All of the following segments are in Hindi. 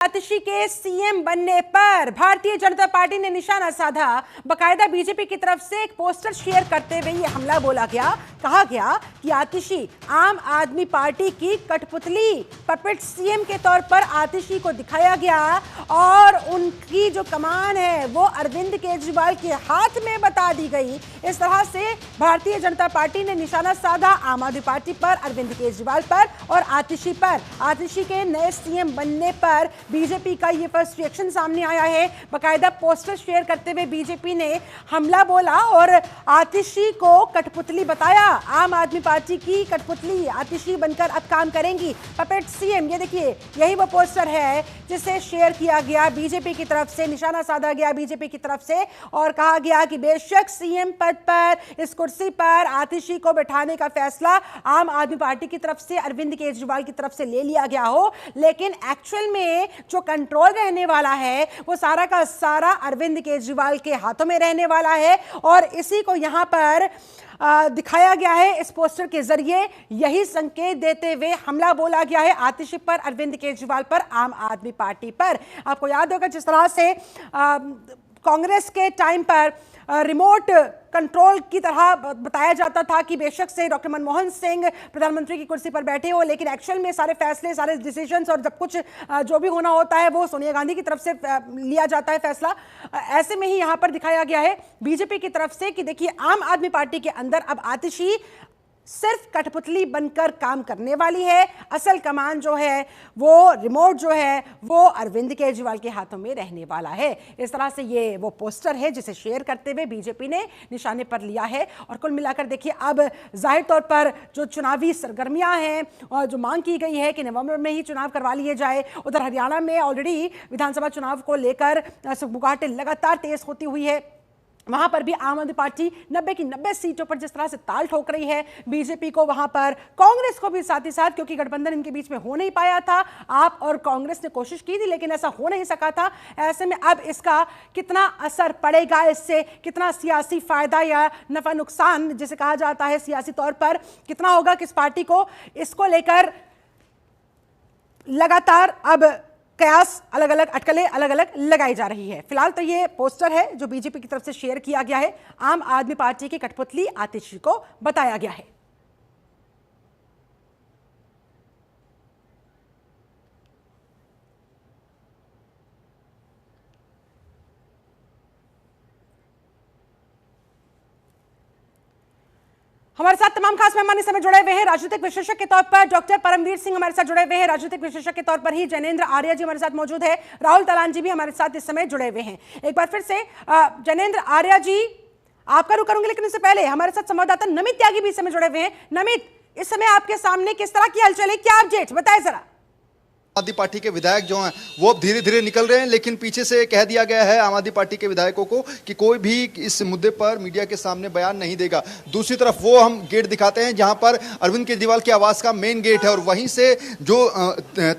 आतिशी के सीएम बनने पर भारतीय जनता पार्टी ने निशाना साधा। बकायदा बीजेपी की तरफ से एक पोस्टर शेयर करते हुए ये हमला बोला गया। कहा गया कि आतिशी आम आदमी पार्टी की कठपुतली, पपेट सीएम के तौर पर आतिशी को दिखाया गया और उनकी जो कमान है वो अरविंद केजरीवाल के हाथ में बता दी गई। इस तरह से भारतीय जनता पार्टी ने निशाना साधा आम आदमी पार्टी पर, अरविंद केजरीवाल पर और आतिशी पर। आतिशी के नए सीएम बनने पर बीजेपी का ये फर्स्ट रिएक्शन सामने आया है। बकायदा पोस्टर शेयर करते हुए बीजेपी ने हमला बोला और आतिशी को कठपुतली बताया। आम आदमी पार्टी की कठपुतली आतिशी बनकर अब काम करेंगी, पपेट सीएम। ये देखिए, यही वो पोस्टर है जिसे शेयर किया गया बीजेपी की तरफ से, निशाना साधा गया बीजेपी की तरफ से और कहा गया कि बेशक सीएम पद पर, इस कुर्सी पर आतिशी को बैठाने का फैसला आम आदमी पार्टी की तरफ से, अरविंद केजरीवाल की तरफ से ले लिया गया हो, लेकिन एक्चुअल में जो कंट्रोल रहने वाला है वो सारा का सारा अरविंद केजरीवाल के हाथों में रहने वाला है। और इसी को यहां पर दिखाया गया है इस पोस्टर के जरिए। यही संकेत देते हुए हमला बोला गया है आतिशी पर, अरविंद केजरीवाल पर, आम आदमी पार्टी पर। आपको याद होगा जिस तरह से कांग्रेस के टाइम पर रिमोट कंट्रोल की तरह बताया जाता था कि बेशक से डॉक्टर मनमोहन सिंह प्रधानमंत्री की कुर्सी पर बैठे हो, लेकिन एक्चुअल में सारे फैसले, सारे डिसीजंस और जब कुछ जो भी होना होता है वो सोनिया गांधी की तरफ से लिया जाता है फैसला। ऐसे में ही यहां पर दिखाया गया है बीजेपी की तरफ से कि देखिए, आम आदमी पार्टी के अंदर अब आतिशी सिर्फ कठपुतली बनकर काम करने वाली है। असल कमान जो है वो, रिमोट जो है वो अरविंद केजरीवाल के हाथों में रहने वाला है। इस तरह से ये वो पोस्टर है जिसे शेयर करते हुए बीजेपी ने निशाने पर लिया है। और कुल मिलाकर देखिए, अब जाहिर तौर पर जो चुनावी सरगर्मियां हैं और जो मांग की गई है कि नवंबर में ही चुनाव करवा लिए जाए, उधर हरियाणा में ऑलरेडी विधानसभा चुनाव को लेकर सुगबुगाहट लगातार तेज होती हुई है। वहां पर भी आम आदमी पार्टी 90 की 90 सीटों पर जिस तरह से ताल ठोक रही है, बीजेपी को वहां पर, कांग्रेस को भी साथ ही साथ, क्योंकि गठबंधन इनके बीच में हो नहीं पाया था। आप और कांग्रेस ने कोशिश की थी लेकिन ऐसा हो नहीं सका था। ऐसे में अब इसका कितना असर पड़ेगा, इससे कितना सियासी फायदा या नफा नुकसान जिसे कहा जाता है सियासी तौर पर कितना होगा किस पार्टी को, इसको लेकर लगातार अब कयास, अलग अलग अटकलें अलग अलग लगाई जा रही है। फिलहाल तो ये पोस्टर है जो बीजेपी की तरफ से शेयर किया गया है, आम आदमी पार्टी की कठपुतली आतिशी को बताया गया है। हमारे साथ तमाम खास मेहमान इस समय जुड़े हुए हैं। राजनीतिक विशेषज्ञ के तौर पर डॉक्टर परमवीर सिंह हमारे साथ जुड़े हुए हैं। राजनीतिक विशेषज्ञ के तौर पर ही जैनेंद्र आर्या जी हमारे साथ मौजूद है। राहुल तलान जी भी हमारे साथ इस समय जुड़े हुए हैं। एक बार फिर से जैनेंद्र आर्या जी, आपका रुख करूंगी, लेकिन इससे पहले हमारे साथ संवाददाता नमित त्यागी भी इस समय जुड़े हुए हैं। नमित, इस समय आपके सामने किस तरह की हलचल है, क्या अपडेट बताएं जरा। आम आदमी पार्टी के विधायक जो हैं वो अब धीरे धीरे निकल रहे हैं, लेकिन पीछे से कह दिया गया है आम आदमी पार्टी के विधायकों को कि कोई भी इस मुद्दे पर मीडिया के सामने बयान नहीं देगा। दूसरी तरफ वो हम गेट दिखाते हैं जहां पर अरविंद केजरीवाल के आवास का मेन गेट है और वहीं से जो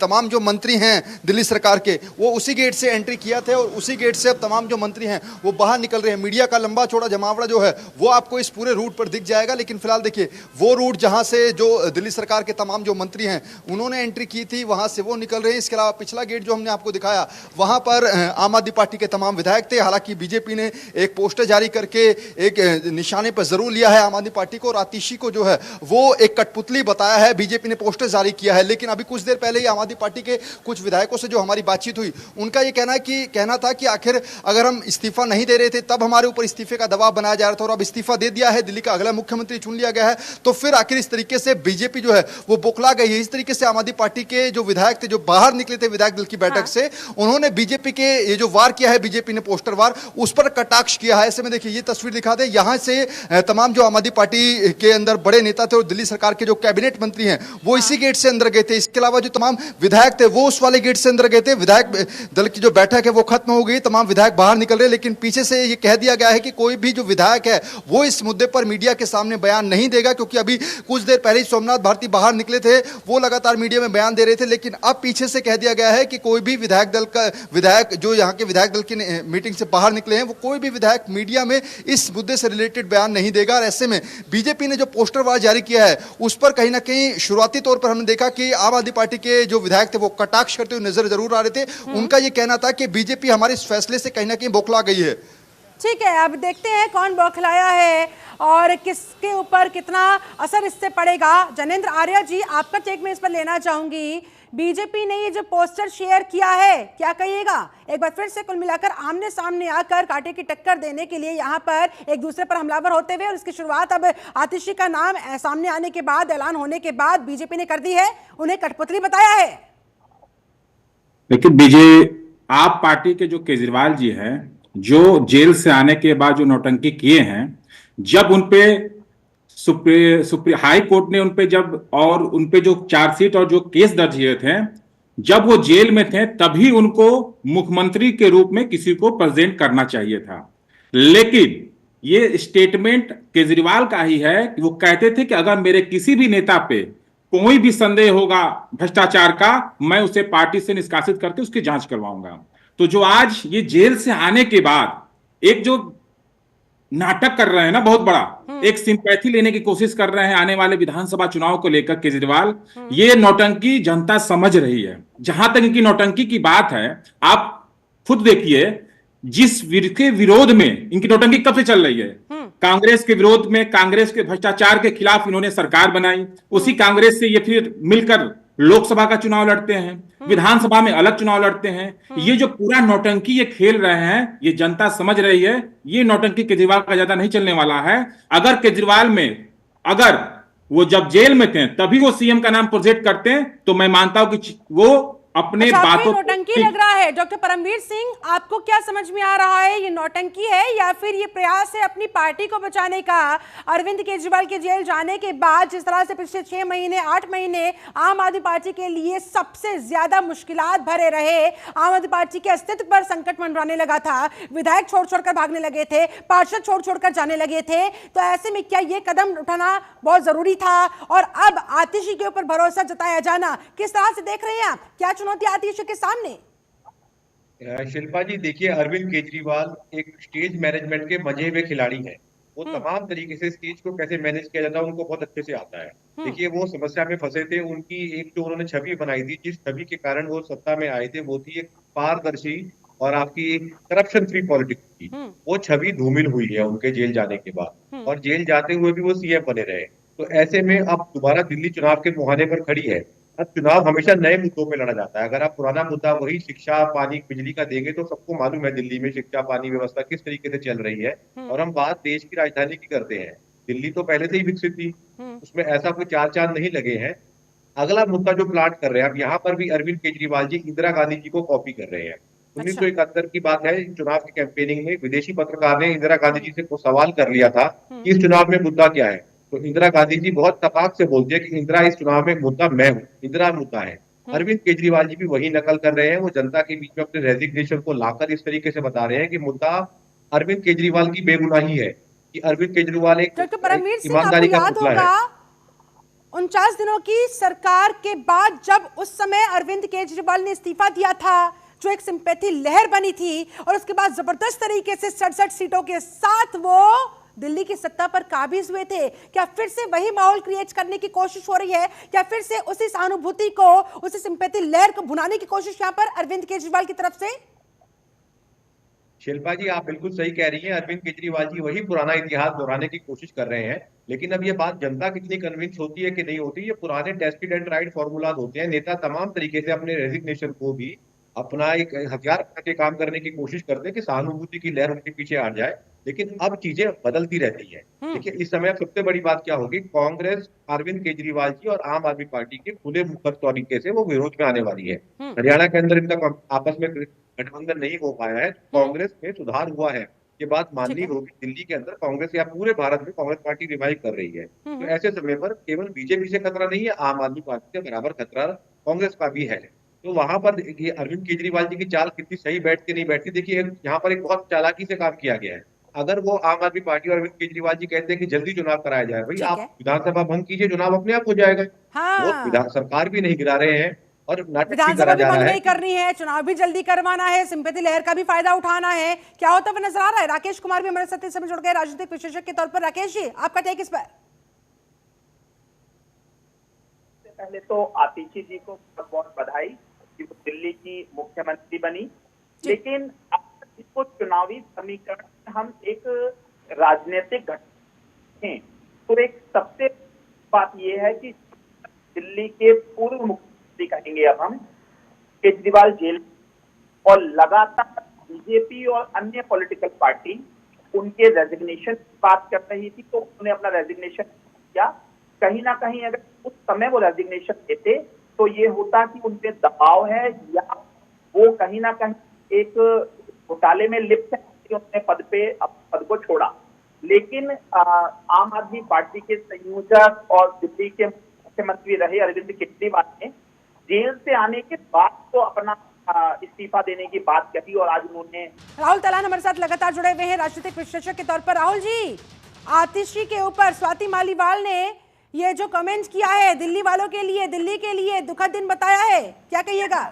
तमाम जो मंत्री हैं दिल्ली सरकार के, वो उसी गेट से एंट्री किया थे और उसी गेट से अब तमाम जो मंत्री हैं वो बाहर निकल रहे हैं। मीडिया का लंबा चौड़ा जमावड़ा जो है वो आपको इस पूरे रूट पर दिख जाएगा, लेकिन फिलहाल देखिए वो रूट जहां से जो दिल्ली सरकार के तमाम जो मंत्री हैं उन्होंने एंट्री की थी वहां से वो निकल रहे हैं। इसके अलावा पिछला गेट जो हमने आपको दिखाया वहां पर आम आदमी पार्टी के तमाम विधायक थे। हालांकि बीजेपी ने एक पोस्टर जारी करके एक निशाने पर जरूर लिया है आम आदमी पार्टी को और आतिशी को जो है वो एक कठपुतली बताया है। बीजेपी ने पोस्टर जारी किया है, लेकिन अभी कुछ देर पहले ही आम आदमी पार्टी के कुछ विधायकों से जो हमारी बातचीत हुई उनका ये कहना था कि आखिर अगर हम इस्तीफा नहीं दे रहे थे तब हमारे ऊपर इस्तीफे का दबाव बनाया जा रहा था और अब इस्तीफा दे दिया है, दिल्ली का अगला मुख्यमंत्री चुन लिया गया है, तो फिर आखिर इस तरीके से बीजेपी जो है वो बौखला गई है। इस तरीके से आम आदमी पार्टी के जो विधायक थे जो बाहर निकले थे विधायक दल की बैठक से, उन्होंने बीजेपी के ये जो वार किया है, बीजेपी ने पोस्टर वार, उस पर कटाक्ष किया है। ऐसे में देखिए ये तस्वीर दिखा दे, यहां से तमाम जो आम आदमी पार्टी के अंदर बड़े नेता थे और दिल्ली सरकार के जो कैबिनेट मंत्री हैं वो इसी गेट से अंदर गए थे। इसके अलावा जो तमाम विधायक थे वो उस वाले गेट से अंदर गए थे। विधायक दल की जो बैठक है वो खत्म हो गई, तमाम विधायक बाहर निकल रहे, लेकिन पीछे से ये कह दिया गया है कि कोई भी जो विधायक है वो इस मुद्दे पर मीडिया के सामने बयान नहीं देगा, क्योंकि अभी कुछ देर पहले सोमनाथ भारती बाहर निकले थे, वो लगातार मीडिया में बयान दे रहे थे, लेकिन अब पीछे से कह दिया गया है कि कोई भी विधायक जो यहाँ के विधायक दल की मीटिंग से बाहर निकले हैं, वो कोई भी विधायक मीडिया में इस मुद्दे से रिलेटेड बयान नहीं देगा। और ऐसे में बीजेपी ने जो पोस्टर वार जारी किया है, उस पर कहीं ना कहीं शुरुआती तौर पर हमने देखा कि आम आदमी पार्टी के जो विधायक थे वो कटाक्ष करते हुए नजर जरूर आ रहे थे। उनका ये कहना था कि बीजेपी हमारे इस फैसले से कहीं ना कहीं बौखला गई है। ठीक है, अब देखते हैं कौन बौखलाया है और किसके ऊपर कितना असर इससे पड़ेगा। जनेंद्र आर्या जी, आपका टेक मैं इस पर लेना चाहूंगी। बीजेपी ने ये जो पोस्टर शेयर किया है, क्या कहिएगा? एक बार फिर से कुल मिलाकर आमने सामने आकर कांटे की टक्कर देने के लिए यहाँ पर एक दूसरे पर हमलावर होते हुए, और इसकी शुरुआत अब आतिशी का नाम सामने आने के बाद, ऐलान होने के बाद बीजेपी ने कर दी है, उन्हें कठपुतली बताया है। देखिए, आप पार्टी के जो केजरीवाल जी हैं, जो जेल से आने के बाद जो नौटंकी किए हैं, जब उनपे हाई कोर्ट ने उनपे और उनपे जो चार्जशीट और जो केस दर्ज किए थे, जब वो जेल में थे, तभी उनको मुख्यमंत्री के रूप में किसी को प्रेजेंट करना चाहिए था। लेकिन ये स्टेटमेंट केजरीवाल का ही है कि वो कहते थे कि अगर मेरे किसी भी नेता पे कोई भी संदेह होगा भ्रष्टाचार का, मैं उसे पार्टी से निष्कासित करके उसकी जांच करवाऊंगा। तो जो आज ये जेल से आने के बाद एक जो नाटक कर रहे हैं ना, बहुत बड़ा एक सिंपैथी लेने की कोशिश कर रहे हैं आने वाले विधानसभा चुनाव को लेकर केजरीवाल, ये नौटंकी जनता समझ रही है। जहां तक इनकी नौटंकी की बात है, आप खुद देखिए, जिस के विरोध में इनकी नौटंकी कब से चल रही है, कांग्रेस के विरोध में, कांग्रेस के भ्रष्टाचार के खिलाफ इन्होंने सरकार बनाई, उसी कांग्रेस से ये फिर मिलकर लोकसभा का चुनाव लड़ते हैं, विधानसभा में अलग चुनाव लड़ते हैं। ये जो पूरा नौटंकी ये खेल रहे हैं, ये जनता समझ रही है। ये नौटंकी केजरीवाल का ज्यादा नहीं चलने वाला है। अगर केजरीवाल में, अगर वो जब जेल में थे तभी वो सीएम का नाम प्रोजेक्ट करते हैं, तो मैं मानता हूं कि वो अपने बातों नौटंकी लग रहा है। डॉक्टर परमवीर सिंह, आपको क्या समझ में आ रहा है, ये नौटंकी है या फिर ये प्रयास है अपनी पार्टी को बचाने का? अरविंद केजरीवाल के जेल जाने के बाद जिस तरह से पिछले 6 महीने 8 महीने आम आदमी पार्टी के लिए सबसे ज्यादा मुश्किलात भरे रहे, आम आदमी पार्टी के अस्तित्व पर संकट मंडराने लगा था, विधायक छोड़ छोड़कर भागने लगे थे, पार्षद छोड़ छोड़कर जाने लगे थे, तो ऐसे में क्या ये कदम उठाना बहुत जरूरी था? और अब आतिशी के ऊपर भरोसा जताया जाना, किस तरह से देख रहे हैं आप? क्या चुनौती आती है के सामने? शिल्पा जी, देखिए, अरविंद केजरीवाल एक स्टेज मैनेजमेंट के मजे हुए खिलाड़ी हैं। वो तमाम तरीके से स्टेज को कैसे मैनेज किया जाता है उनको बहुत अच्छे से आता है। देखिए, वो समस्या में फंसे थे। उनकी एक जो उन्होंने छवि बनाई थी, जिस छवि के कारण वो सत्ता में आए थे, वो थी एक पारदर्शी और आपकी करप्शन फ्री पॉलिटिक्स की। वो छवि धूमिल हुई है उनके जेल जाने के बाद, और जेल जाते हुए भी वो सीएम बने रहे। तो ऐसे में अब दोबारा दिल्ली चुनाव के मुहाने पर खड़ी है। अब चुनाव हमेशा नए मुद्दों पे लड़ा जाता है। अगर आप पुराना मुद्दा वही शिक्षा, पानी, बिजली का देंगे, तो सबको मालूम है दिल्ली में शिक्षा, पानी व्यवस्था किस तरीके से चल रही है। और हम बात देश की राजधानी की करते हैं। दिल्ली तो पहले से ही विकसित थी, उसमें ऐसा कोई चार चांद नहीं लगे हैं। अगला मुद्दा जो प्लाट कर रहे हैं, अब यहाँ पर भी अरविंद केजरीवाल जी इंदिरा गांधी जी को कॉपी कर रहे हैं। 1971 की बात है, चुनाव की कैंपेनिंग में विदेशी पत्रकार ने इंदिरा गांधी जी से सवाल कर लिया था कि इस चुनाव में मुद्दा क्या है। तो इंदिरा गांधी जी बहुत तपाक से बोलती है कि इंदिरा, इस चुनाव में मुद्दा मैं हूँ, इंदिरा मुद्दा है। अरविंद केजरीवाल जी भी वही नकल कर रहे हैं। वो जनता के बीच में अपने रेजिग्नेशन को लाकर इस तरीके से बता रहे हैं कि मुद्दा अरविंद केजरीवाल की बेगुनाही है, कि अरविंद केजरीवाल एक ईमानदारी का पुतला है। 49 दिनों की सरकार के बाद जब उस समय अरविंद केजरीवाल ने इस्तीफा दिया था, जो एक सिंपैथी लहर बनी थी, और उसके बाद जबरदस्त तरीके से 67 सीटों के साथ वो दिल्ली की सत्ता पर काबिज हुए थे। क्या फिर से वही माहौल क्रिएट करने की कोशिश हो रही है? क्या फिर से उसी सहानुभूति को, उसी सिंपैथी लहर को भुनाने की कोशिश यहाँ पर अरविंद केजरीवाल की तरफ से? शिल्पा जी, आप बिल्कुल सही कह रही हैं। अरविंद केजरीवाल जी वही पुराना इतिहास दोहराने की कोशिश कर रहे हैं। लेकिन अब ये बात जनता कितनी कन्विंस होती है कि नहीं होती, ये पुराने टेस्टेड एंड ट्राइड फॉर्मूलाज होते हैं। नेता तमाम तरीके से अपने रेजिग्नेशन को भी अपना एक हथियार के काम करने की कोशिश करते हैं कि सहानुभूति की लहर उनके पीछे आ जाए। लेकिन अब चीजें बदलती रहती है। देखिए, इस समय सबसे बड़ी बात क्या होगी, कांग्रेस अरविंद केजरीवाल जी और आम आदमी पार्टी के खुले मुखर तरीके से वो विरोध में आने वाली है। हरियाणा के अंदर इनका आपस में गठबंधन नहीं हो पाया है, कांग्रेस में सुधार हुआ है, ये बात माननी होगी। दिल्ली के अंदर कांग्रेस या पूरे भारत में कांग्रेस पार्टी रिवाइव कर रही है। तो ऐसे समय पर केवल बीजेपी से खतरा नहीं है, आम आदमी पार्टी से बराबर खतरा कांग्रेस का भी है। तो वहां पर ये अरविंद केजरीवाल जी की चाल कितनी सही बैठती नहीं बैठती, देखिए यहाँ पर एक बहुत चालाकी से काम किया गया है। अगर वो आम आदमी पार्टी और अरविंद केजरीवाल जी कहते हैं कि जल्दी चुनाव कराया जाए, भाई आप विधानसभा भंग कीजिए, चुनाव अपने आप हो जाएगा। वो विधान सरकार भी नहीं गिरा रहे हैं, और नाटक भी विधानसभा करा भी जा रहा बंद है। नहीं करनी है, चुनाव भी जल्दी करवाना है, सिंपैथी लहर का भी फायदा उठाना है, क्या होता हुआ नजर आ रहा है? राकेश कुमार भी हमारे साथ इस समय जुड़ गए राजनीतिक विशेषज्ञ के तौर पर। राकेश जी, आपका टेक इस पर। पहले तो आतिशी जी को बहुत बहुत बधाई कि वो दिल्ली की मुख्यमंत्री बनी, लेकिन अब इसको चुनावी समीकरण हम एक राजनीतिक घटना हैं तो एक सबसे बात यह है कि दिल्ली के पूर्व मुख्यमंत्री कहेंगे अब हम, केजरीवाल जेल और लगातार बीजेपी और अन्य पॉलिटिकल पार्टी उनके रेजिग्नेशन की बात कर रही थी, तो उन्होंने अपना रेजिग्नेशन किया। कहीं ना कहीं अगर उस समय वो रेजिग्नेशन देते तो ये होता कि उन पे दबाव है या वो कहीं ना कहीं एक घोटाले में लिप्त है, उन्होंने पद को छोड़ा। लेकिन आम आदमी पार्टी के संयोजक और दिल्ली के मुख्यमंत्री रहे अरविंद केजरीवाल ने जेल से आने के बाद तो अपना इस्तीफा देने की बात कही और आज उन्होंने। राहुल तलान हमारे साथ लगातार जुड़े हुए हैं राजनीतिक विश्लेषक के तौर पर। राहुल जी, आतिशी के ऊपर स्वाति मालीवाल ने ये जो कमेंट किया है, दिल्ली वालों के लिए, दिल्ली के लिए दुखद दिन बताया है, क्या कहिएगा?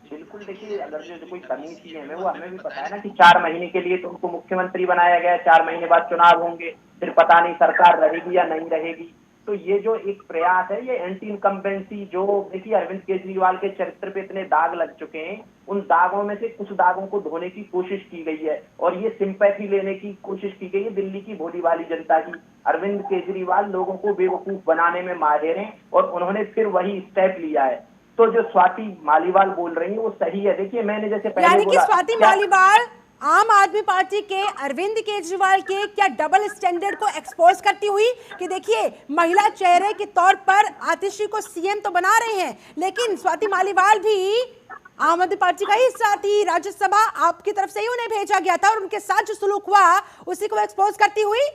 बिल्कुल, देखिए अगर जो कोई कमी थी हमें, वो हमें भी पता है ना कि 4 महीने के लिए तो उनको मुख्यमंत्री बनाया गया, 4 महीने बाद चुनाव होंगे, फिर पता नहीं सरकार रहेगी या नहीं रहेगी। तो ये जो एक प्रयास है, ये एंटी इनकम्बेंसी, जो देखिए अरविंद केजरीवाल के चरित्र पे इतने दाग लग चुके हैं, उन दागों में से कुछ दागों को धोने की कोशिश की गई है और ये सिंपैथी लेने की कोशिश की गई है दिल्ली की भोली भाली जनता की। अरविंद केजरीवाल लोगों को बेवकूफ बनाने में माहिर हैं और उन्होंने फिर वही स्टेप लिया है। तो जो स्वाति मालीवाल बोल रही है वो सही है। देखिए मैंने जैसे पहले यानी कि बोला, स्वाति मालीवाल आम आदमी पार्टी के अरविंद केजरीवाल के क्या डबल स्टैंडर्ड को एक्सपोज करती हुई कि देखिए महिला चेहरे के तौर पर आतिशी को सीएम तो बना रहे हैं, लेकिन स्वाति मालीवाल भी आम आदमी पार्टी का ही हिस्सा थी, राज्यसभा आपकी तरफ से ही उन्हें भेजा गया था और उनके साथ जो सुलूक हुआ उसी को एक्सपोज करती हुई।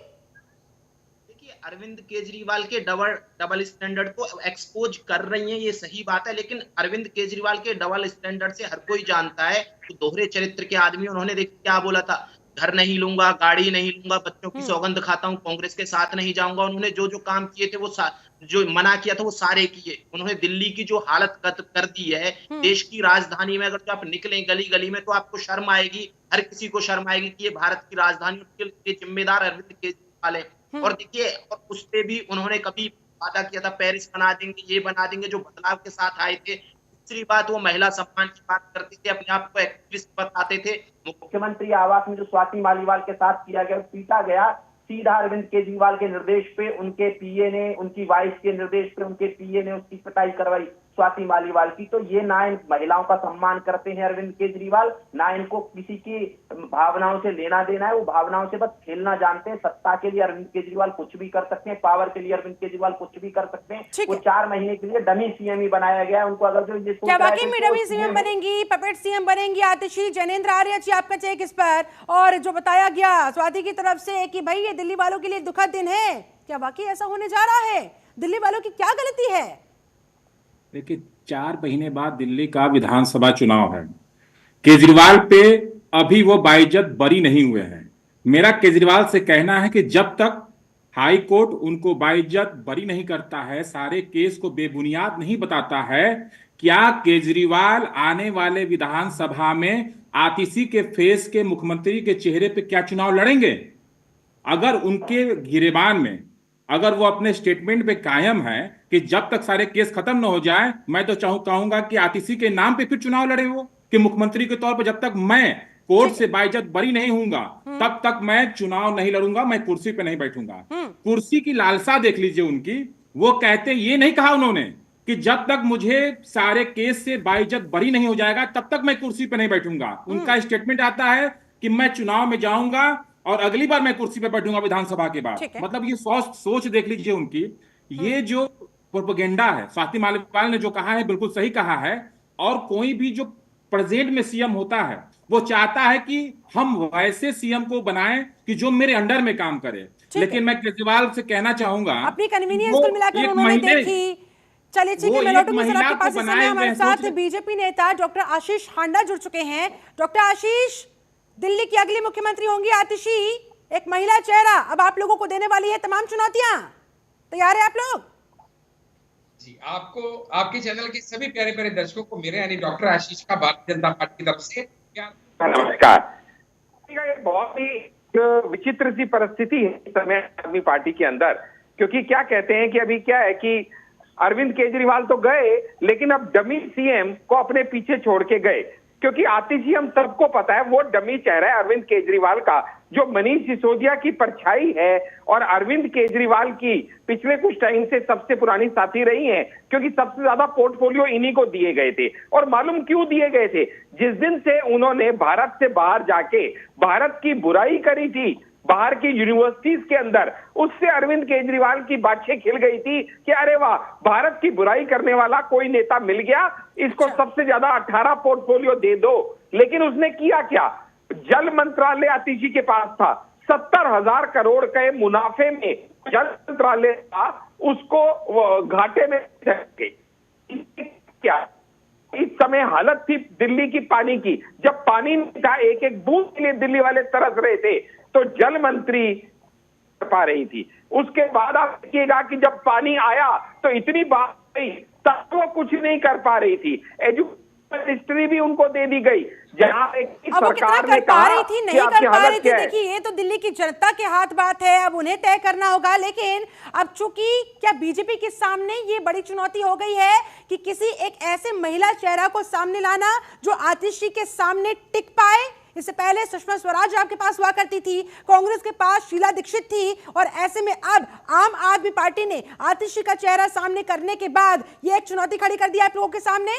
अरविंद केजरीवाल के डबल स्टैंडर्ड को एक्सपोज कर रही हैं, ये सही बात है, लेकिन अरविंद केजरीवाल के डबल स्टैंडर्ड से हर कोई जानता है कि दोहरे चरित्र के आदमी। उन्होंने देखिए क्या बोला था, घर नहीं लूंगा, गाड़ी नहीं लूंगा, बच्चों की सौगंध खाता हूं, कांग्रेस के साथ नहीं जाऊंगा। उन्होंने जो जो काम किए थे वो जो मना किया था वो सारे किए। उन्होंने दिल्ली की जो हालत कर दी है, देश की राजधानी में अगर आप निकलें गली गली में तो आपको शर्म आएगी, हर किसी को शर्म आएगी कि ये भारत की राजधानी, उसके लिए जिम्मेदार अरविंद केजरीवाल है। और देखिए, और उस पे भी उन्होंने कभी वादा किया था पेरिस बना देंगे, ये बना देंगे, जो बदलाव के साथ आए थे। दूसरी बात, वो महिला सम्मान की बात करते थे, अपने आप को एक्टिविस्ट बताते थे। मुख्यमंत्री आवास में जो स्वाति मालीवाल के साथ किया गया, पीटा गया, सीधा अरविंद केजरीवाल के निर्देश पे उनके पीए ने, उनकी वाइफ के निर्देश पे उनके पीए ने उसकी पिटाई करवाई स्वाति मालीवाल की। तो ये ना इन महिलाओं का सम्मान करते हैं अरविंद केजरीवाल, ना इनको किसी की भावनाओं से लेना देना है, वो भावनाओं से बस खेलना जानते हैं। सत्ता के लिए अरविंद केजरीवाल कुछ भी कर सकते हैं, पावर के लिए अरविंद केजरीवाल कुछ भी कर सकते हैं। वो 4 महीने के लिए डमी सीएम ही बनाया गया है उनको। अगर जो ये क्या वाकई में डमी सीएम बनेंगी, पपेट सीएम बनेंगी आतिशी? जैनेंद्र आर्य जी, आपका चेक इस पर। और जो बताया गया स्वाति की तरफ से कि भाई ये दिल्ली वालों के लिए दुखद दिन है, क्या वाकई ऐसा होने जा रहा है? दिल्ली वालों की क्या गलती है? देखिए 4 महीने बाद दिल्ली का विधानसभा चुनाव है, केजरीवाल पे अभी वो बाइज्जत बरी नहीं हुए हैं। मेरा केजरीवाल से कहना है कि जब तक हाई कोर्ट उनको बाइज्जत बरी नहीं करता है, सारे केस को बेबुनियाद नहीं बताता है, क्या केजरीवाल आने वाले विधानसभा में आतिशी के फेस के मुख्यमंत्री के चेहरे पे क्या चुनाव लड़ेंगे? अगर उनके गिरेबान में, अगर वो अपने स्टेटमेंट पे कायम है कि जब तक सारे केस खत्म ना हो जाए, मैं तो कहूंगा कि आतिशी के नाम पे फिर चुनाव लड़े वो कि मुख्यमंत्री के तौर पर जब तक मैं कोर्ट से बाइज्जत बरी नहीं होऊंगा तब तक मैं चुनाव नहीं लड़ूंगा, मैं कुर्सी पे नहीं बैठूंगा। कुर्सी की लालसा देख लीजिए उनकी। वो कहते, ये नहीं कहा उन्होंने कि जब तक मुझे सारे केस से बाइज्जत बरी नहीं हो जाएगा तब तक मैं कुर्सी पे नहीं बैठूंगा। उनका स्टेटमेंट आता है कि मैं चुनाव में जाऊंगा और अगली बार मैं कुर्सी पे बैठूंगा विधानसभा के बाद। मतलब ये सोच देख लीजिए उनकी। ये जो प्रोपेगेंडा है, स्वाति मालीवाल ने जो कहा है बिल्कुल सही कहा है। और कोई भी जो प्रेजेंट में सीएम होता है वो चाहता है कि हम वैसे सीएम को बनाएं कि जो मेरे अंडर में काम करे। लेकिन मैं केजरीवाल से कहना चाहूंगा, अपनी कन्वीनियंस को मिलाकर उन्होंने देखी। चलिए ठीक है, मैं लौटूंगी सर आपके पास। इस समय हमारे साथ बीजेपी नेता डॉक्टर आशीष हांडा जुड़ चुके हैं। डॉक्टर आशीष, दिल्ली की अगली मुख्यमंत्री होंगी आतिशी, एक महिला चेहरा अब आप लोगों को देने वाली है तमाम चुनौतियां। तैयार है आप लोग? जी, आपको आपके चैनल के सभी प्यारे प्यारे दर्शकों को मेरे यानी डॉक्टर आशीष का भारतीय जनता पार्टी की तरफ से प्यार। नमस्कार। ये बहुत ही विचित्र सी परिस्थिति है इस समय आदमी पार्टी के अंदर, क्योंकि क्या कहते हैं कि अभी क्या है कि अरविंद केजरीवाल तो गए, लेकिन अब डमी सीएम को अपने पीछे छोड़ के गए, क्योंकि आतिश जी हम सबको पता है वो डमी चेहरा है अरविंद केजरीवाल का, जो मनीष सिसोदिया की परछाई है और अरविंद केजरीवाल की पिछले कुछ टाइम से सबसे पुरानी साथी रही हैं, क्योंकि सबसे ज्यादा पोर्टफोलियो इन्हीं को दिए गए थे। और मालूम क्यों दिए गए थे? जिस दिन से उन्होंने भारत से बाहर जाके भारत की बुराई करी थी बाहर की यूनिवर्सिटीज के अंदर, उससे अरविंद केजरीवाल की बातें खिल गई थी कि अरे वाह, भारत की बुराई करने वाला कोई नेता मिल गया, इसको सबसे ज्यादा 18 पोर्टफोलियो दे दो। लेकिन उसने किया क्या? जल मंत्रालय आतिश जी के पास था, 70,000 करोड़ के मुनाफे में जल मंत्रालय था, उसको घाटे में क्या इस समय हालत थी दिल्ली की पानी की, जब पानी नहीं था, एक एक बूंद के लिए दिल्ली वाले तरस रहे थे, तो जल मंत्री पा रही थी। उसके बाद आप देखिएगा कि जब पानी आया तो इतनी बात हुई, तब वो कुछ नहीं कर पा रही थी। एजुकेशन मिनिस्ट्री भी उनको दे दी गई, जहां सरकार ने कहा थी नहीं कर पा रही थी। देखिए, ये तो दिल्ली की जनता के हाथ बात है, अब उन्हें तय करना होगा। लेकिन अब चूंकि क्या बीजेपी के सामने ये बड़ी चुनौती हो गई है कि किसी एक ऐसे महिला चेहरा को सामने लाना जो आतिश जी के सामने टिक पाए। इससे पहले सुषमा स्वराज आपके पास हुआ करती थी, कांग्रेस के पास शीला दीक्षित थी, और ऐसे में अब आम आदमी पार्टी ने आतिश जी का चेहरा सामने करने के बाद ये एक चुनौती खड़ी कर दिया आप लोगों के सामने।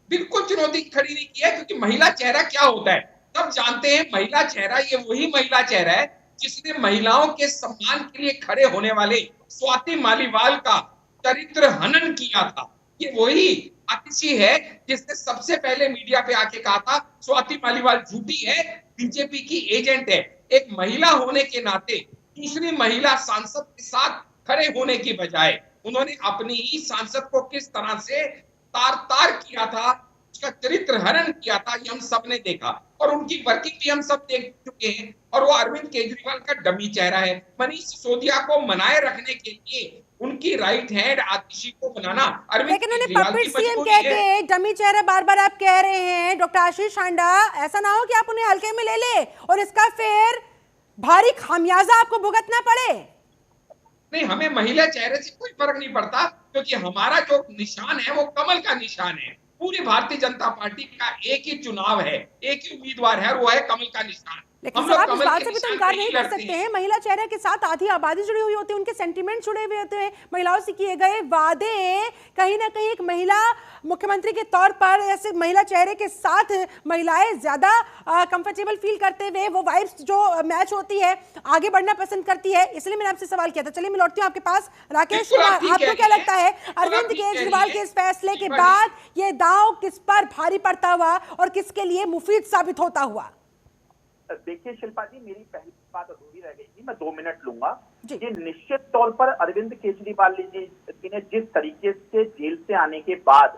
बिल्कुल चुनौती खड़ी नहीं की है, क्योंकि महिला चेहरा क्या होता है सब जानते हैं। महिला चेहरा ये वही महिला चेहरा है जिसने महिलाओं के सम्मान के लिए खड़े होने वाले स्वाति मालीवाल का चरित्र हनन किया था। ये वही आतिश जी है जिसने सबसे पहले मीडिया पे आके कहा था स्वाति मालीवाल झूठी है, बीजेपी की एजेंट है। एक महिला होने के नाते दूसरी महिला सांसद के साथ खड़े होने की बजाय उन्होंने अपनी ही सांसद को किस तरह से तार तार किया था, उसका चरित्र हनन किया था, ये हम सब ने देखा और उनकी वर्किंग भी हम सब देख चुके हैं। और वो अरविंद केजरीवाल का डमी चेहरा है। मनीष सिसोदिया को मनाए रखने के लिए उनकी राइट हैंड आतिश जी को बनाना अरविंद लेकिन उन्हें पपेट सीएम कह के डमी चेहरा बार बार आप कह रहे हैं डॉक्टर आशीष हांडा, ऐसा ना हो कि आप उन्हें हल्के में ले ले और इसका फिर भारी खामियाजा आपको भुगतना पड़े। नहीं, हमें महिला चेहरे से कोई फर्क नहीं पड़ता, क्योंकि हमारा जो निशान है वो कमल का निशान है। पूरी भारतीय जनता पार्टी का एक ही चुनाव है, एक ही उम्मीदवार है और वो है कमल का निशान। लेकिन सर आप इस बात से भी तो इनकार नहीं कर सकते हैं, महिला चेहरे के साथ आधी आबादी जुड़ी हुई होती है, उनके सेंटीमेंट जुड़े हुए होते हैं, महिलाओं से किए गए वादे कहीं ना कहीं एक महिला मुख्यमंत्री के तौर पर ऐसे महिला चेहरे के साथ महिलाएं ज्यादा कंफर्टेबल फील करते हुए वो वाइब्स जो मैच होती है आगे बढ़ना पसंद करती है। इसलिए मैंने आपसे सवाल किया था। चलिए मैं लौटती हूँ आपके पास। राकेश कुमार, आपको क्या लगता है अरविंद केजरीवाल के इस फैसले के बाद ये दांव किस पर भारी पड़ता हुआ और किसके लिए मुफीद साबित होता हुआ? देखिए शिल्पा जी, मेरी पहली बात अधूरी रह गई थी, मैं 2 मिनट लूंगा। ये निश्चित तौर पर अरविंद केजरीवाल जी ने जिस तरीके से जेल से आने के बाद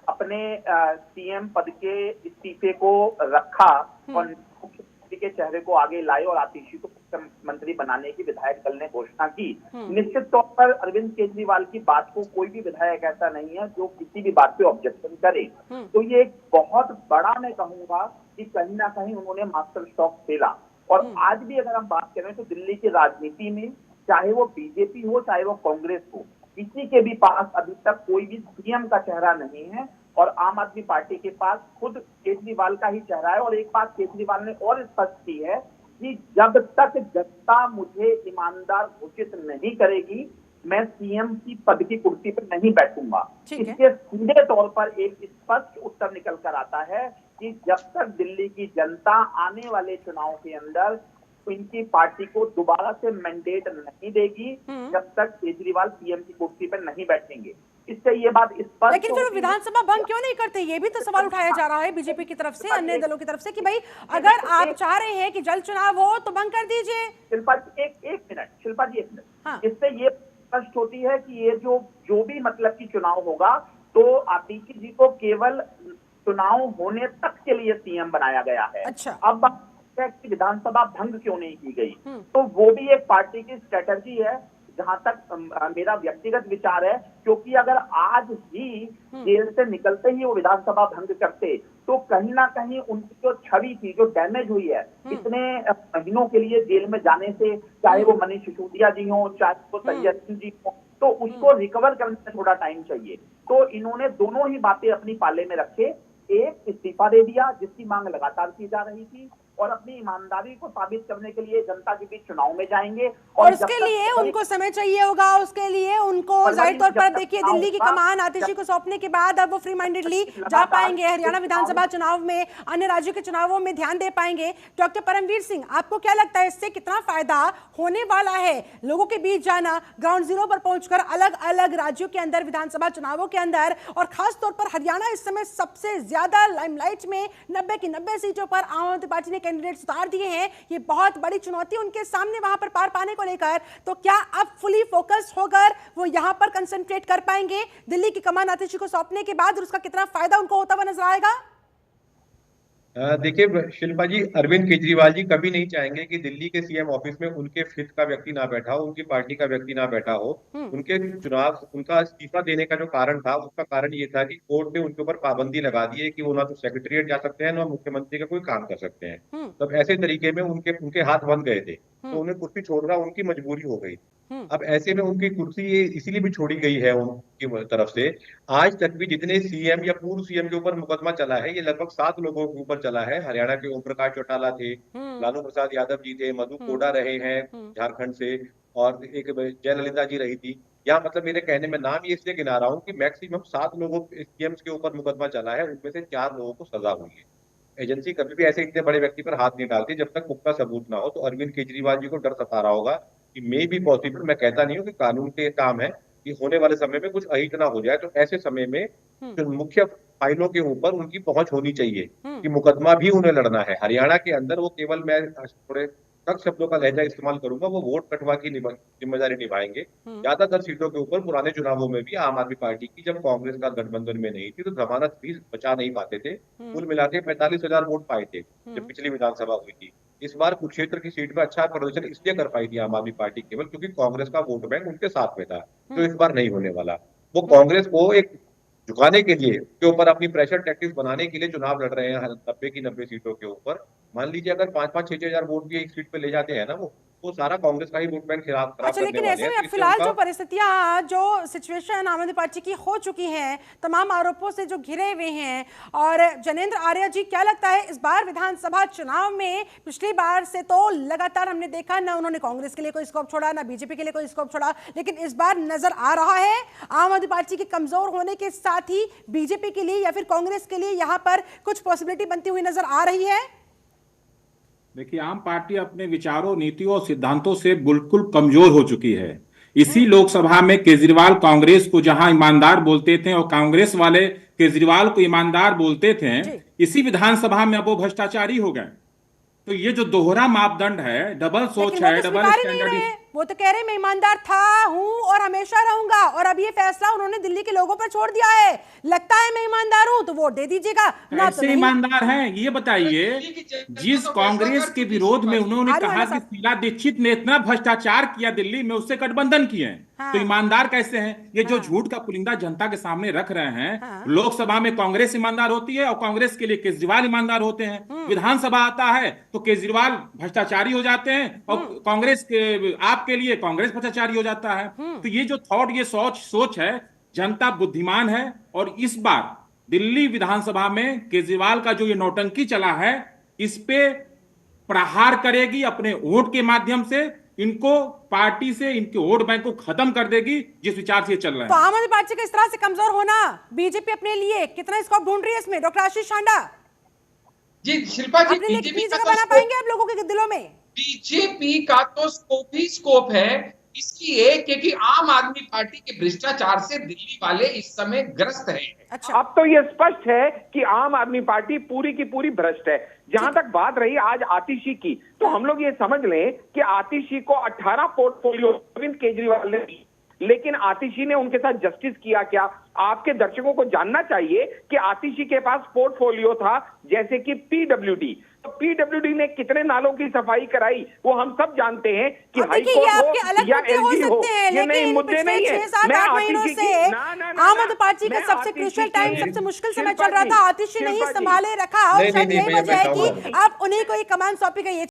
अपने सीएम पद के इस्तीफे को रखा और मुख्यमंत्री के चेहरे को आगे लाए और आतिश जी को मुख्यमंत्री बनाने की विधायक दल ने घोषणा की, निश्चित तौर पर अरविंद केजरीवाल की बात को कोई भी विधायक ऐसा नहीं है जो किसी भी बात पे ऑब्जेक्शन करे। तो ये एक बहुत बड़ा, मैं कहूंगा कि कहीं ना कहीं उन्होंने मास्टर स्ट्रोक खेला। और आज भी अगर हम बात करें तो दिल्ली की राजनीति में चाहे वो बीजेपी हो चाहे वो कांग्रेस हो, किसी के भी पास अभी तक कोई भी सीएम का चेहरा नहीं है और आम आदमी पार्टी के पास खुद केजरीवाल का ही चेहरा है। और एक बात केजरीवाल ने और स्पष्ट की है कि जब तक जनता मुझे ईमानदार घोषित नहीं करेगी मैं सीएम की पद की कुर्सी पर नहीं बैठूंगा। इसके सीधे तौर पर एक स्पष्ट उत्तर निकल कर आता है कि जब तक दिल्ली की जनता आने वाले चुनाव के अंदर इनकी पार्टी को दोबारा से मैंडेट नहीं देगी, जब तक केजरीवाल सीएम की कुर्सी पर नहीं बैठेंगे। इससे ये बात स्पष्ट। लेकिन फिर विधानसभा भंग क्यों नहीं करते? ये भी तो सवाल उठाया जा रहा है बीजेपी की तरफ से, अन्य दलों की तरफ से, कि भाई अगर आप चाह रहे हैं कि जल्द चुनाव हो तो भंग कर दीजिए। शिल्पा जी एक मिनट, शिल्पा जी 1 मिनट। इससे ये स्पष्ट होती है कि ये जो भी मतलब की चुनाव होगा तो आतिश जी को केवल चुनाव होने तक के लिए सीएम बनाया गया है। अच्छा। अब कि विधानसभा भंग क्यों नहीं की गई, तो वो भी एक पार्टी की स्ट्रेटजी है जहां तक मेरा व्यक्तिगत विचार है, क्योंकि अगर आज ही जेल से निकलते ही वो विधानसभा भंग करते तो कहीं ना कहीं उनकी जो छवि थी, जो डैमेज हुई है इतने महीनों के लिए जेल में जाने से, चाहे वो मनीष सिसोदिया जी हो, चाहे वो संजय सिंह जी हो, तो उसको रिकवर करने में थोड़ा टाइम चाहिए। तो इन्होंने दोनों ही बातें अपनी पाले में रखे, एक इस्तीफा दे दिया जिसकी मांग लगातार की जा रही थी, और अपनी ईमानदारी को साबित करने के लिए जनता के बीच चुनाव में जाएंगे। और उसके लिए उनको समय चाहिए होगा, उसके लिए उनको जाहिर तौर पर देखिए दिल्ली की कमान आतिशी को सौंपने के बाद अब वो फ्री माइंडेडली जा पाएंगे, हरियाणा विधानसभा चुनाव में, अन्य राज्यों के चुनावों में ध्यान दे पाएंगे। डॉक्टर परमवीर सिंह, आपको क्या लगता है इससे कितना फायदा होने वाला है? लोगों के बीच जाना, ग्राउंड जीरो पर पहुंचकर अलग अलग राज्यों के अंदर विधानसभा चुनावों के अंदर, और खास तौर पर हरियाणा इस समय सबसे ज्यादा लाइमलाइट में, 90 की 90 सीटों पर आम आदमी पार्टी ने कैंडिडेट्स उतार दिए हैं। ये बहुत बड़ी चुनौती उनके सामने वहां पर पार पाने को लेकर। तो क्या अब फुली फोकस्ड होकर वो यहां पर कंसंट्रेट कर पाएंगे दिल्ली की कमान आतिशी को सौंपने के बाद, और उसका कितना फायदा उनको होता हुआ नजर आएगा? देखिए शिल्पा जी, अरविंद केजरीवाल जी कभी नहीं चाहेंगे कि दिल्ली के सीएम ऑफिस में उनके फिट का व्यक्ति ना बैठा हो, उनकी पार्टी का व्यक्ति ना बैठा हो। उनके चुनाव, उनका इस्तीफा देने का जो कारण था, उसका कारण ये था कि कोर्ट ने उनके ऊपर पाबंदी लगा दी है कि वो ना तो सेक्रेटरिएट जा सकते हैं, ना मुख्यमंत्री का कोई काम कर सकते हैं। तब ऐसे तरीके में उनके हाथ बंद गए थे, तो उन्हें कुर्सी छोड़ना उनकी मजबूरी हो गई। अब ऐसे में उनकी कुर्सी ये इसीलिए भी छोड़ी गई है उनकी तरफ से। आज तक भी जितने सीएम या पूर्व सीएम के ऊपर मुकदमा चला है, ये लगभग 7 लोगों के ऊपर चला है। हरियाणा के ओम प्रकाश चौटाला थे, लालू प्रसाद यादव जी थे, मधु कोड़ा रहे हैं झारखंड से, और एक जयललिता जी रही थी। या मतलब मेरे कहने में नाम ये इसलिए गिना रहा हूँ कि मैक्सिमम 7 लोगों सीएम के ऊपर मुकदमा चला है, उनमें से 4 लोगों को सजा हुई है। एजेंसी कभी भी ऐसे इतने बड़े व्यक्ति पर हाथ नहीं डालती जब तक पुख्ता सबूत ना हो। तो अरविंद केजरीवाल जी को डर सता रहा होगा कि मे बी पॉसिबल, मैं कहता नहीं हूँ कि कानून के काम है कि होने वाले समय में कुछ अहित ना हो जाए, तो ऐसे समय में जो मुख्य फाइलों के ऊपर उनकी पहुंच होनी चाहिए कि मुकदमा भी उन्हें लड़ना है। हरियाणा के अंदर वो केवल, मैं थोड़े सख्त शब्दों का लहजा इस्तेमाल करूंगा, वो वोट कटवा की जिम्मेदारी निभाएंगे। ज्यादातर सीटों के ऊपर पुराने चुनावों में भी आम आदमी पार्टी की, जब कांग्रेस का गठबंधन में नहीं थी, तो जमानत भी बचा नहीं पाते थे। कुल मिला के 45,000 वोट पाए थे जब पिछली विधानसभा हुई थी। इस बार कुरुक्षेत्र की सीट पर अच्छा प्रदर्शन इसलिए कर पाई थी आम आदमी पार्टी केवल क्योंकि कांग्रेस का वोट बैंक उनके साथ में था, तो इस बार नहीं होने वाला। वो कांग्रेस को एक झुकाने के लिए, के ऊपर अपनी प्रेशर टैक्टिक्स बनाने के लिए चुनाव लड़ रहे हैं 90 की 90 सीटों के ऊपर। मान लीजिए अगर 5-5, 6-6 हजार वोट भी एक सीट पे ले जाते हैं ना, वो सारा कांग्रेस का ही वोट बैंक खराब अच्छा, लेकिन ऐसे में अब फिलहाल जो परिस्थितियां, जो सिचुएशन आम आदमी पार्टी की हो चुकी है, तमाम आरोपों से जो घिरे हुए हैं, और जनेंद्र आर्या जी, क्या लगता है इस बार विधानसभा चुनाव में, पिछली बार से तो लगातार हमने देखा ना उन्होंने कांग्रेस के लिए कोई स्कोप छोड़ा, ना बीजेपी के लिए कोई स्कोप छोड़ा, लेकिन इस बार नजर आ रहा है आम आदमी पार्टी के कमजोर होने के साथ ही बीजेपी के लिए या फिर कांग्रेस के लिए यहाँ पर कुछ पॉसिबिलिटी बनती हुई नजर आ रही है? देखिए, आम पार्टी अपने विचारों, नीतियों और सिद्धांतों से बिल्कुल कमजोर हो चुकी है। इसी लोकसभा में केजरीवाल कांग्रेस को जहां ईमानदार बोलते थे और कांग्रेस वाले केजरीवाल को ईमानदार बोलते थे, इसी विधानसभा में अब वो भ्रष्टाचारी हो गए। तो ये जो दोहरा मापदंड है, डबल सोच है, डबल स्टैंडर्ड। वो तो कह रहे मैं ईमानदार था, हूं और हमेशा रहूंगा, और अब ये फैसला उन्होंने दिल्ली के लोगों पर छोड़ दिया है। लगता है मैं ईमानदार हूं तो वोट दे दीजिएगा, ना तो नहीं। ईमानदार हैं ये बताइए। जिस कांग्रेस के विरोध में उन्होंने कहा कि शीला दीक्षित ने इतना भ्रष्टाचार किया दिल्ली में, उससे गठबंधन किए हैं, तो ईमानदार कैसे हैं? ये जो झूठ का पुलिंदा जनता के सामने रख रहे हैं। लोकसभा में कांग्रेस ईमानदार होती है और कांग्रेस के लिए केजरीवाल ईमानदार होते हैं। विधानसभा आता है तो केजरीवाल भ्रष्टाचारी हो जाते हैं और कांग्रेस के, आपके लिए कांग्रेस भ्रष्टाचारी हो जाता है। तो ये जो थॉट, ये सोच है, जनता बुद्धिमान है। और इस बार दिल्ली विधानसभा में केजरीवाल का जो ये नौटंकी चला है, इस पे प्रहार करेगी अपने वोट के माध्यम से। इनको पार्टी से, इनके वोट बैंक को खत्म कर देगी, जिस विचार से ये चल रहा है। तो आम आदमी पार्टी का इस तरह से कमजोर होना, बीजेपी अपने लिए कितना स्कोप ढूंढ रही है इसमें? डॉक्टर आशीष चांडा जी, शिल्पा जी, बीजेपी जगह बना पाएंगे आप लोगों के दिलों में? बीजेपी का तो स्कोप ही स्कोप है। इसकी एक है कि आम आदमी पार्टी के भ्रष्टाचार से दिल्ली वाले इस समय ग्रस्त हैं। अच्छा, अब तो ये स्पष्ट है कि आम आदमी पार्टी पूरी की पूरी भ्रष्ट है। जहां तक बात रही आज आतिशी की, तो हम लोग ये समझ लें कि आतिशी को 18 पोर्टफोलियो अरविंद केजरीवाल ने दी, लेकिन आतिशी ने उनके साथ जस्टिस किया क्या? आपके दर्शकों को जानना चाहिए कि आतिशी के पास पोर्टफोलियो था जैसे कि पीडब्ल्यूडी, पीडब्ल्यूडी ने कितने नालों की सफाई कराई वो हम सब जानते हैं कि अब हाई देखिए, ये कोर्ट आपके अलग या मुद्दे हो एलजी हो, सकते हैं, ये नहीं लेकिन मुद्दे पिछले नहीं है। 6-7-8 मैं महीनों आतिशी से की- ना, ना, ना, आम ना, आदमी पार्टी का मैं सबसे आतिशी क्रूशियल की- टाइम, सबसे मुश्किल समय शिल्पा चल रहा जी, था, आतिशी ने ही शिल्पा जी। संभाले रखा और नहीं, शायद नहीं, यही भैया, वजह है मैं कि कहूँगा। अब उन्हीं को ये कमान सौंपी गई है।